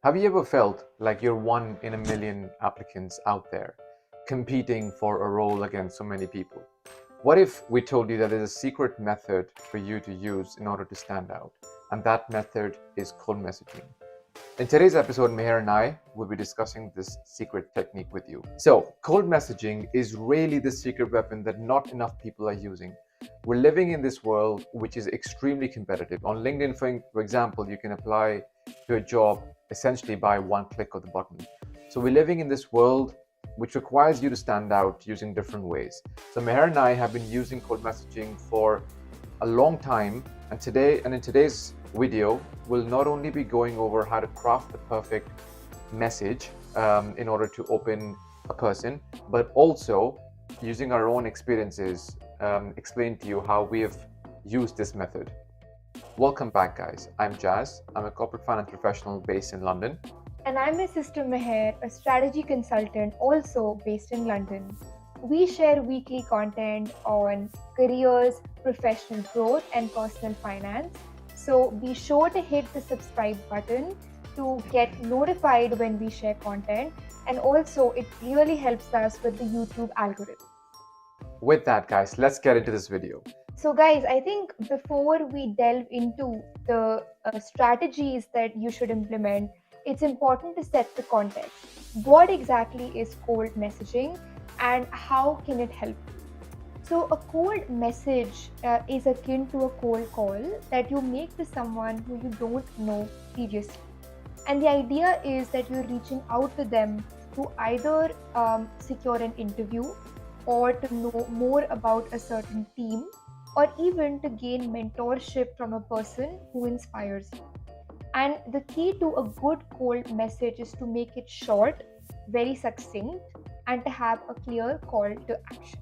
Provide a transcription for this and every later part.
Have you ever felt like you're one in a million applicants out there, competing for a role against so many people? What if we told you that there's a secret method for you to use in order to stand out? And that method is cold messaging. In today's episode, Meher and I will be discussing this secret technique with you. So, cold messaging is really the secret weapon that not enough people are using. We're living in this world which is extremely competitive. On LinkedIn, for example, you can apply to a job essentially by one click of the button. So, we're living in this world which requires you to stand out using different ways. So, Meher and I have been using cold messaging for a long time, and in today's video, we'll not only be going over how to craft the perfect message in order to open a person, but also using our own experiences, explain to you how we have used this method. Welcome back, guys. I'm Jazz. I'm a corporate finance professional based in London. And I'm my sister Meher, a strategy consultant also based in London. We share weekly content on careers, professional growth, and personal finance. So be sure to hit the subscribe button to get notified when we share content. And also, it really helps us with the YouTube algorithm. With that, guys, let's get into this video. So, guys, I think before we delve into the strategies that you should implement, it's important to set the context. What exactly is cold messaging and how can it help you? So, a cold message is akin to a cold call that you make to someone who you don't know previously. And the idea is that you're reaching out to them to either secure an interview or to know more about a certain team or even to gain mentorship from a person who inspires you. And the key to a good cold message is to make it short, very succinct, and to have a clear call to action.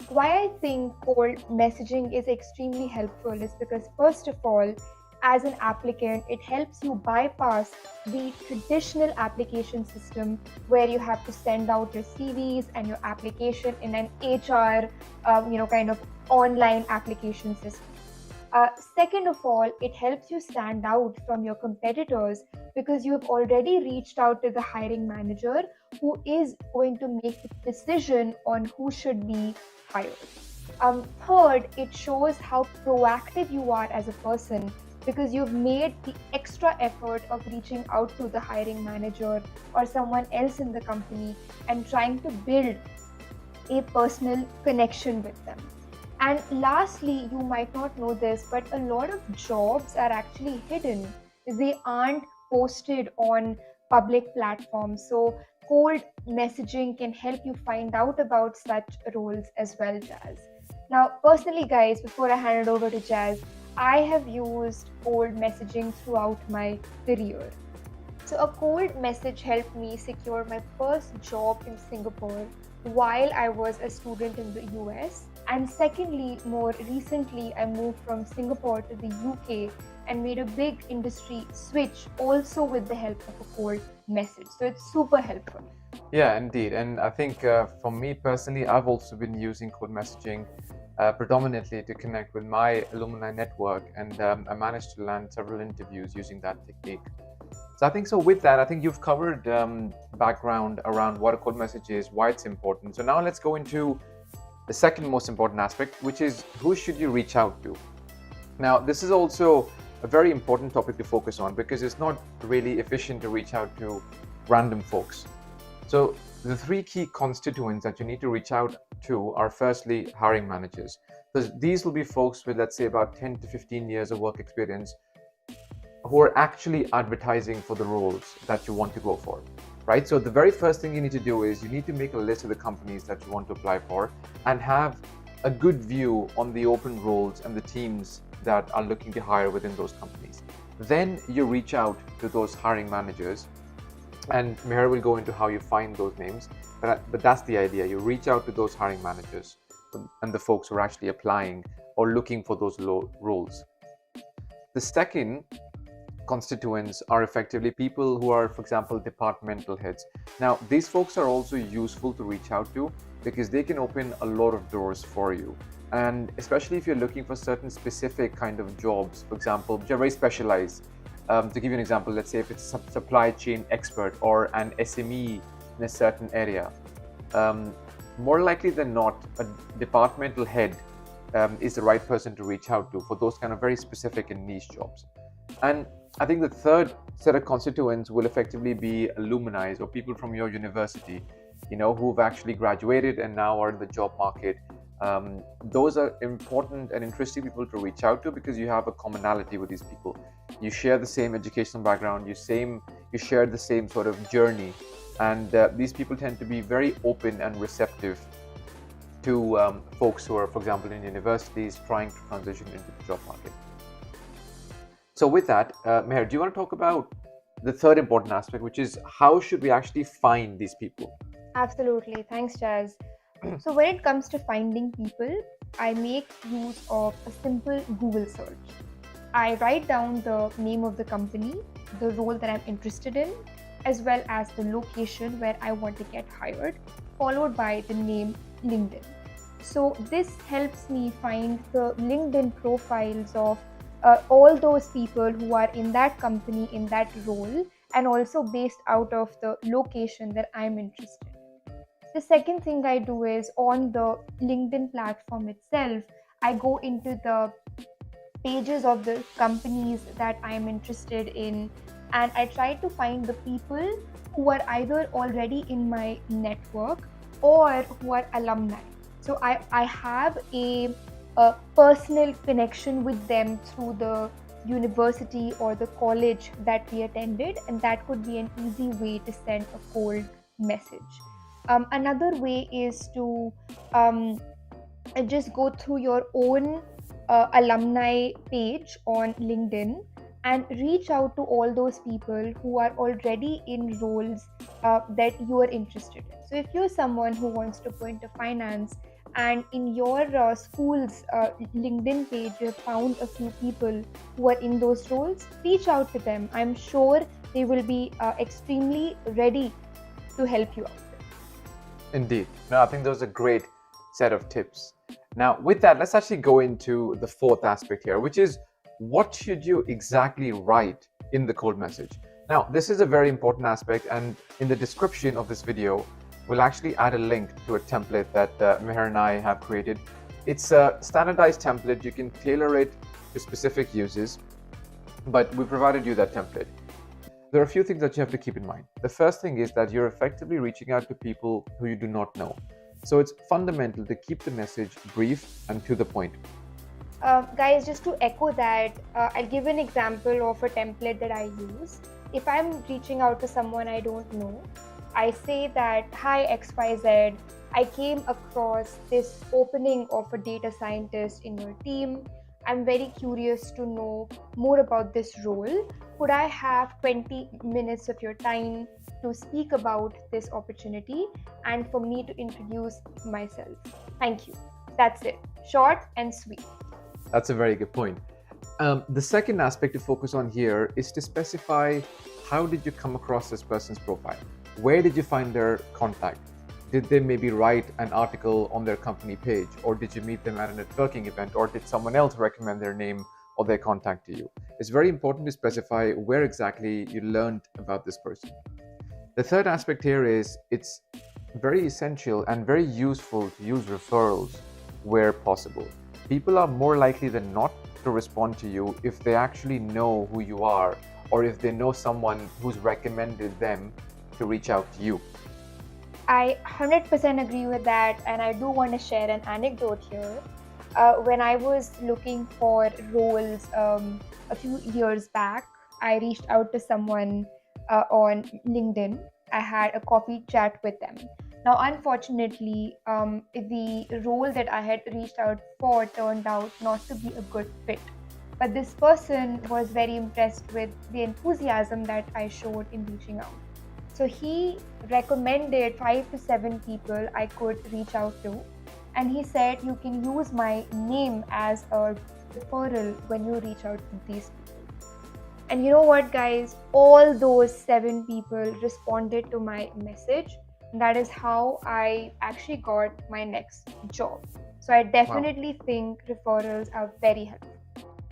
Why I think cold messaging is extremely helpful is because, first of all, as an applicant, it helps you bypass the traditional application system where you have to send out your CVs and your application in an HR, kind of online application system. Second of all, it helps you stand out from your competitors because you have already reached out to the hiring manager who is going to make the decision on who should be hired. Third, it shows how proactive you are as a person because you've made the extra effort of reaching out to the hiring manager or someone else in the company and trying to build a personal connection with them. And lastly, you might not know this, but a lot of jobs are actually hidden. They aren't posted on public platforms. So cold messaging can help you find out about such roles as well, Jazz. Now, personally, guys, before I hand it over to Jazz, I have used cold messaging throughout my career. So a cold message helped me secure my first job in Singapore while I was a student in the US. And secondly, more recently, I moved from Singapore to the UK and made a big industry switch also with the help of a cold message. So it's super helpful. Yeah, indeed. And I think for me personally, I've also been using cold messaging predominantly to connect with my alumni network, and I managed to land several interviews using that technique. So I think so with that, I think you've covered background around what a cold message is, why it's important. So now let's go into the second most important aspect, which is who should you reach out to? Now, this is also a very important topic to focus on because it's not really efficient to reach out to random folks. So the three key constituents that you need to reach out to are firstly hiring managers. So these will be folks with, let's say, about 10 to 15 years of work experience who are actually advertising for the roles that you want to go for, right? So the very first thing you need to do is you need to make a list of the companies that you want to apply for and have a good view on the open roles and the teams that are looking to hire within those companies. Then you reach out to those hiring managers, and Meher will go into how you find those names, but that's the idea. You reach out to those hiring managers and the folks who are actually applying or looking for those roles. The second constituents are effectively people who are, for example, departmental heads. Now, these folks are also useful to reach out to because they can open a lot of doors for you. And especially if you're looking for certain specific kind of jobs, for example, which are very specialized, To give you an example, let's say if it's a supply chain expert or an SME in a certain area, um, more likely than not, a departmental head is the right person to reach out to for those kind of very specific and niche jobs. And I think the third set of constituents will effectively be alumni or people from your university, who've actually graduated and now are in the job market. Those are important and interesting people to reach out to because you have a commonality with these people. You share the same educational background, you share the same sort of journey, and these people tend to be very open and receptive to folks who are, for example, in universities trying to transition into the job market. So with that, Meher, do you want to talk about the third important aspect, which is how should we actually find these people? Absolutely. Thanks, Jazz. So, when it comes to finding people, I make use of a simple Google search. I write down the name of the company, the role that I'm interested in, as well as the location where I want to get hired, followed by the name LinkedIn. So, this helps me find the LinkedIn profiles of all those people who are in that company, in that role, and also based out of the location that I'm interested. The second thing I do is on the LinkedIn platform itself, I go into the pages of the companies that I'm interested in, and I try to find the people who are either already in my network or who are alumni. So I have a personal connection with them through the university or the college that we attended, and that could be an easy way to send a cold message. Another way is to just go through your own alumni page on LinkedIn and reach out to all those people who are already in roles that you are interested in. So, if you're someone who wants to go into finance and in your school's LinkedIn page you have found a few people who are in those roles, reach out to them. I'm sure they will be extremely ready to help you out. Indeed. No, I think those are great set of tips. Now, with that, let's actually go into the fourth aspect here, which is what should you exactly write in the cold message? Now, this is a very important aspect, and in the description of this video, we'll actually add a link to a template that Meher and I have created. It's a standardized template. You can tailor it to specific uses, but we provided you that template. There are a few things that you have to keep in mind. The first thing is that you're effectively reaching out to people who you do not know. So it's fundamental to keep the message brief and to the point. Guys, just to echo that, I'll give an example of a template that I use. If I'm reaching out to someone I don't know, I say that, "Hi XYZ, I came across this opening of a data scientist in your team. I'm very curious to know more about this role. Could I have 20 minutes of your time to speak about this opportunity and for me to introduce myself? Thank you." That's it. Short and sweet. That's a very good point. The second aspect to focus on here is to specify how did you come across this person's profile? Where did you find their contact? Did they maybe write an article on their company page, or did you meet them at a networking event, or did someone else recommend their name or their contact to you? It's very important to specify where exactly you learned about this person. The third aspect here is it's very essential and very useful to use referrals where possible. People are more likely than not to respond to you if they actually know who you are or if they know someone who's recommended them to reach out to you. I 100% agree with that, and I do want to share an anecdote here. When I was looking for roles a few years back, I reached out to someone on LinkedIn. I had a coffee chat with them. Now, unfortunately, the role that I had reached out for turned out not to be a good fit. But this person was very impressed with the enthusiasm that I showed in reaching out. So he recommended 5 to 7 people I could reach out to. And he said, "You can use my name as a referral when you reach out to these people." And you know what, guys? All those 7 people responded to my message. And that is how I actually got my next job. So I definitely think referrals are very helpful.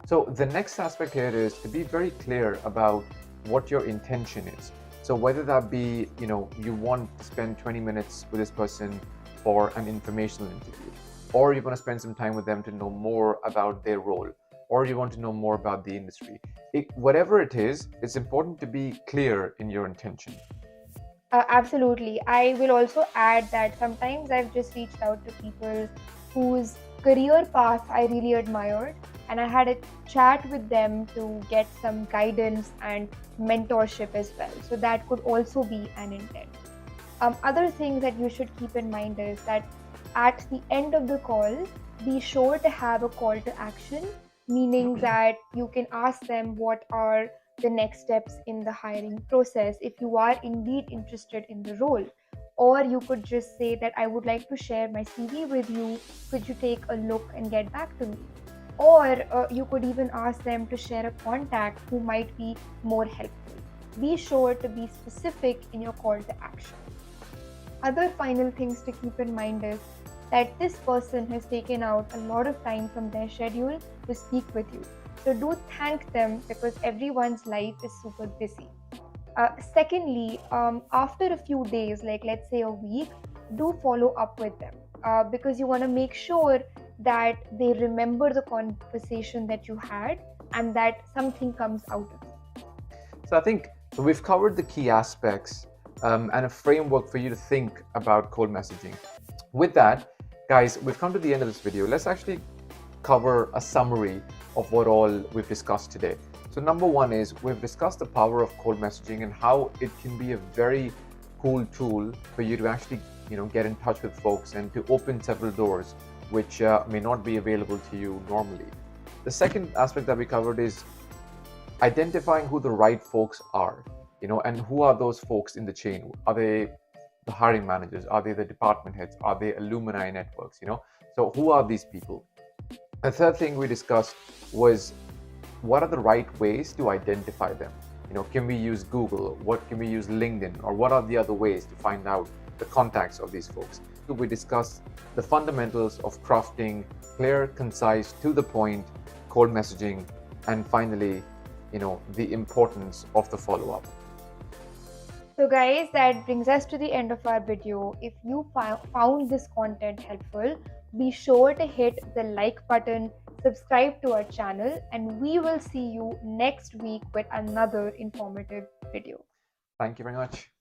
So the next aspect here is to be very clear about what your intention is. So whether that be, you want to spend 20 minutes with this person for an informational interview, or you want to spend some time with them to know more about their role, or you want to know more about the industry. Whatever it is, it's important to be clear in your intention. Absolutely. I will also add that sometimes I've just reached out to people whose career path I really admired, and I had a chat with them to get some guidance and mentorship as well. So that could also be an intent. Other things that you should keep in mind is that at the end of the call, be sure to have a call to action, meaning that you can ask them what are the next steps in the hiring process if you are indeed interested in the role. Or you could just say that I would like to share my CV with you. Could you take a look and get back to me? Or you could even ask them to share a contact who might be more helpful. Be sure to be specific in your call to action. Other final things to keep in mind is that this person has taken out a lot of time from their schedule to speak with you. So do thank them because everyone's life is super busy. Secondly, after a few days, like let's say a week, do follow up with them because you want to make sure that they remember the conversation that you had and that something comes out of it. So I think we've covered the key aspects and a framework for you to think about cold messaging. With that, guys, we've come to the end of this video. Let's actually cover a summary of what all we've discussed today. So number one is we've discussed the power of cold messaging and how it can be a very cool tool for you to actually get in touch with folks and to open several doors which may not be available to you normally. The second aspect that we covered is identifying who the right folks are, and who are those folks in the chain. Are they the hiring managers? Are they the department heads? Are they alumni networks? So who are these people? The third thing we discussed was what are the right ways to identify them? Can we use Google? What can we use LinkedIn? Or what are the other ways to find out the contacts of these folks? So we discussed the fundamentals of crafting clear, concise, to the point, cold messaging, and finally, the importance of the follow-up. So guys, that brings us to the end of our video. If you found this content helpful, be sure to hit the like button, subscribe to our channel, and we will see you next week with another informative video. Thank you very much.